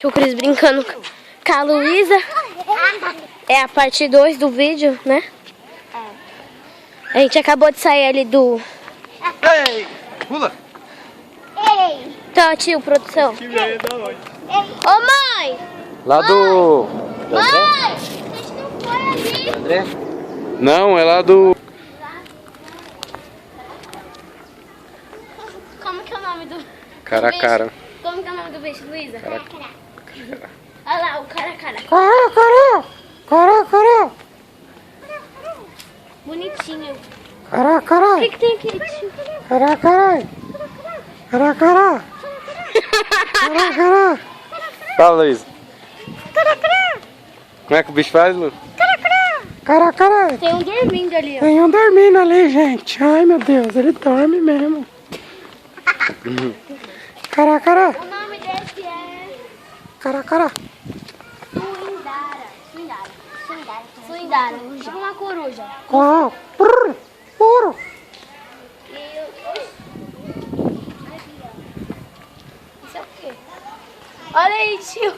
O Cris brincando com a Luísa. É a parte 2 do vídeo, né? A gente acabou de sair ali do... Ei! Pula! Tá, tio, produção. Ô, mãe! Lá do... Mãe! A gente não foi ali. André? Não, é lá do... Como que é o nome do... Cara a do cara. bicho? Como que é o nome do bicho, Luísa? Cara. Olha lá, o cara a cara. Cara. Bonitinho. Cara. O que tem aqui, tio? Cara. Fala, Luiz. Como é que o bicho faz, Lu? Cara. Tem um dormindo ali, ó. Tem um dormindo ali, gente. Ai, meu Deus, ele dorme mesmo. Cara. O nome desse é... Cara. Suindara. Tipo uma coruja. Qual? Puro. Isso é o quê? Olha aí, tio.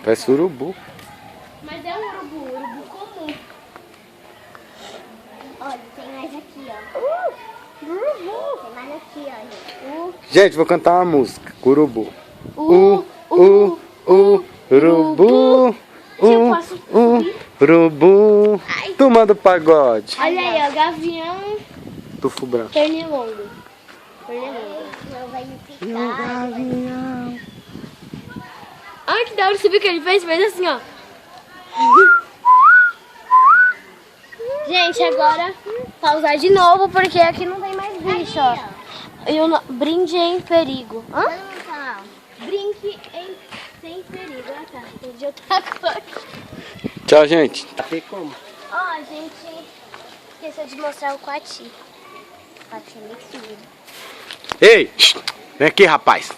Parece urubu. Mas é um urubu comum. Olha, tem mais aqui, ó. Urubu. Tem mais aqui, ó, gente. Gente, vou cantar uma música. Urubu. Urubu. Tio, posso subir? Urubu. Turma do pagode. Olha aí, ó. Gavião Tufo branco. pernilongo. Não vai me picar. Gavião. Ai, que da hora. Você viu o que ele fez? Fez assim, ó. Gente, agora pausar de novo, porque aqui não tem mais bicho, ó. E o brinde em perigo. Hã? Brinque sem perigo. Ah, tá. Entendi outra coisa. Tchau, gente. Ó, a gente esqueceu de mostrar o Coati. Pode ser meio subido. Ei, vem aqui, rapaz.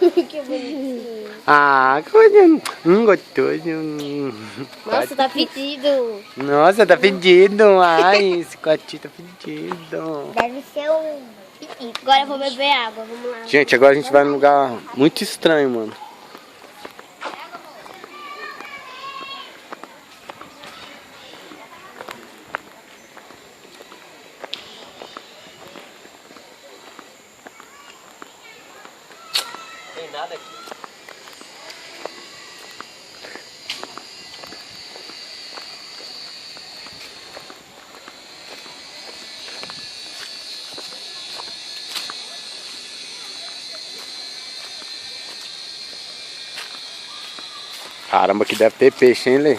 Que bonitinho. Ah, coisa gostoso. Nossa, tá pedido. Nossa, tá fedido. Ai, esse cotinho tá fedido. Deve ser um pipi. Agora eu vou beber água, vamos lá. Gente, agora a gente vai num lugar muito estranho, mano. Tem nada aqui. Caramba, que deve ter peixe, hein, Lê?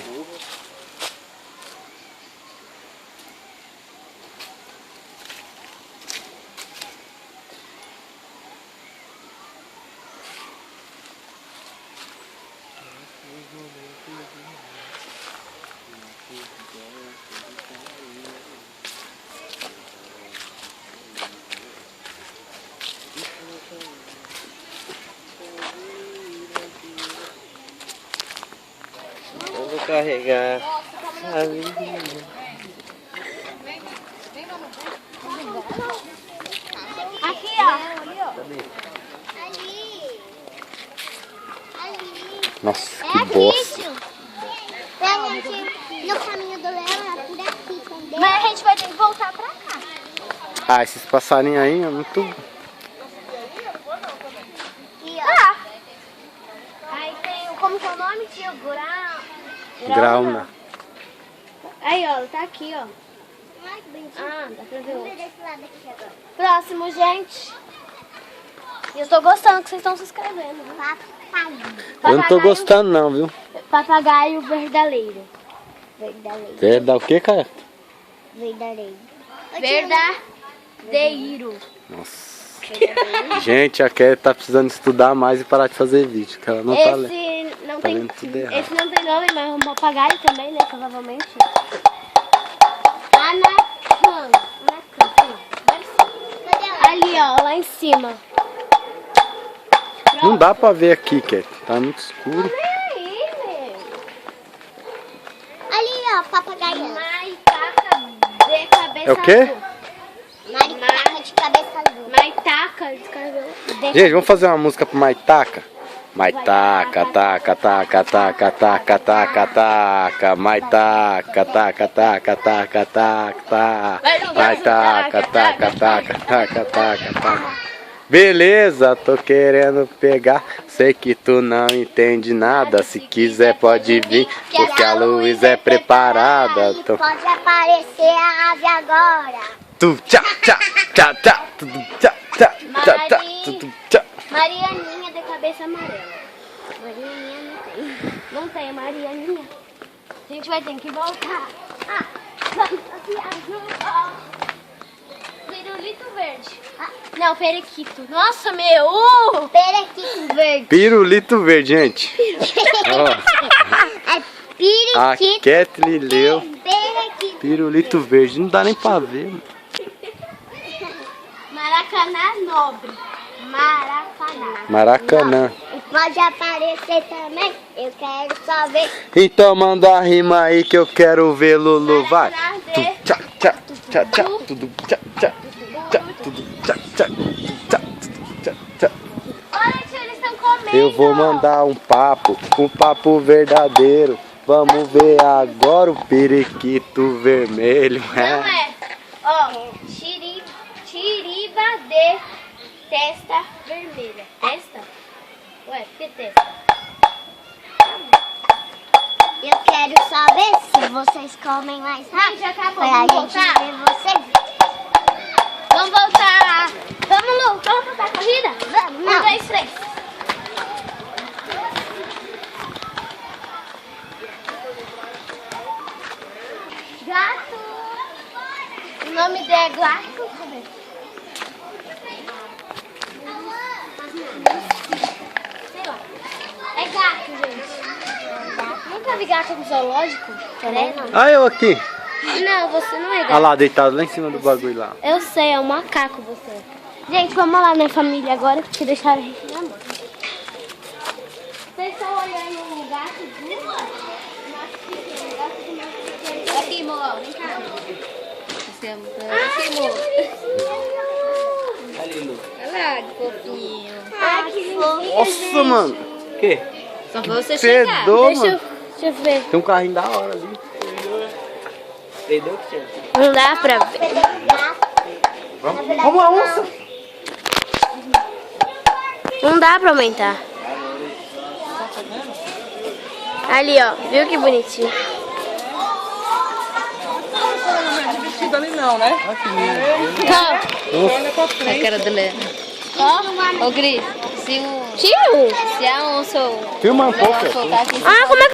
Eu vou carregar. Aqui, ó. Ali. Nossa, É que aqui, bosta. tio. Pega aqui. No caminho do leão é por aqui, entendeu? Mas a gente vai ter que voltar pra cá. Ah, esses passarinhos aí é muito... Aqui, ó. Aí tem o... Como que é o nome, tio? Grauna. Aí, ó. Tá aqui, ó. Ai, que bonitinho. Ah, dá pra ver Vamos outro. ver desse lado aqui agora. Próximo, gente. E eu tô gostando que vocês estão se inscrevendo, viu? Papai. Eu não tô gostando não, viu? Papagaio verdadeiro. Verdadeiro. Verdade o quê, cara? Verdadeiro. Verdadeiro. Nossa. Gente, a Kelly tá precisando estudar mais e parar de fazer vídeo, que ela não tá lendo. Esse não Tá tem... lendo tudo errado. Esse não tem nome, mas é um papagaio também, né? Provavelmente. Anacan. Deve ser. Ali, ó. Lá em cima. Não dá pra ver aqui, Kelly. Tá muito escuro. Aí, meu. Ali, ó, papagaio. Maitaca de cabeça É o quê? azul. Maritaca de cabeça azul. Maitaca de cabelo. Gente, vamos fazer uma música pro Maitaca? Mas taca, taca, taca, taca, taca, taca, taca. Mas taca, taca, taca, taca, taca, taca. Mas taca, taca, taca, taca, taca, taca. Beleza, tô querendo pegar. Sei que tu não entende nada. Se quiser pode vir, porque a Luísa é preparada. Pode aparecer a ave agora. Tu tchá, tchá, tchá, tchá, tu tchá, tchá, tchá, tchá, tu tchá. Marianinha de cabeça amarela. Marianinha não tem. Não tem Marianinha. A gente vai ter que voltar. Ah, vamos passear junto. Pirulito verde. Não, periquito. Nossa, meu! Periquito verde. Pirulito verde, gente. Ó, É a periquito. Kathleen leu Periquito. pirulito verde. Não dá nem pra ver, mano. Maracanã nobre. Maracanã. Maracanã. Pode aparecer também. Eu quero só ver. Então manda a rima aí que eu quero ver, Lulu. Vai. Tu tchá, tchá, tchá, tchá, tudo tchá, tchá, tchá, tudo tchá, tchá, tchá, tchá, tchá. Olha, tio, eles estão comendo. Eu vou mandar um papo verdadeiro. Vamos ver agora o periquito vermelho. Não é. Ó, tiriba de testa vermelha. Testa? Ué, por que testa? Eu quero só ver se vocês comem mais rápido. Já acabou, Pra vamos gente voltar? ver vocês. Vamos voltar. Vamos, Lu, vamos voltar a corrida? Vamos, não. 1, 2, 3. Gato. O nome dele é Gato. Sei lá. É gato, gente. Nunca vi gato no zoológico? Né? Ah, eu aqui. Não, você não é gato. Olha lá, deitado lá em cima do bagulho lá. Eu sei, é um macaco você. Gente, vamos lá, minha família, agora, porque deixaram a gente na mão. Vocês estão olhando o gato do nosso pequeno, gato do nosso pequeno. Aqui, Mo, vem cá. Aqui, Mo. Olha lá, que fofinho. Ai, que fofo. Nossa, mano. O quê? Só pra você chegar. Pedou, Deixa mano. eu ver. Tem um carrinho da hora ali. Entendeu, tia? Não dá pra ver. Vamos, a onça. Não dá pra aumentar. Ali, ó. Viu que bonitinho? Vestido ali não, né? A cara dele. Ô, Gris, se Tio! a onça Filma um pouco. soltar aqui, Ah, como é que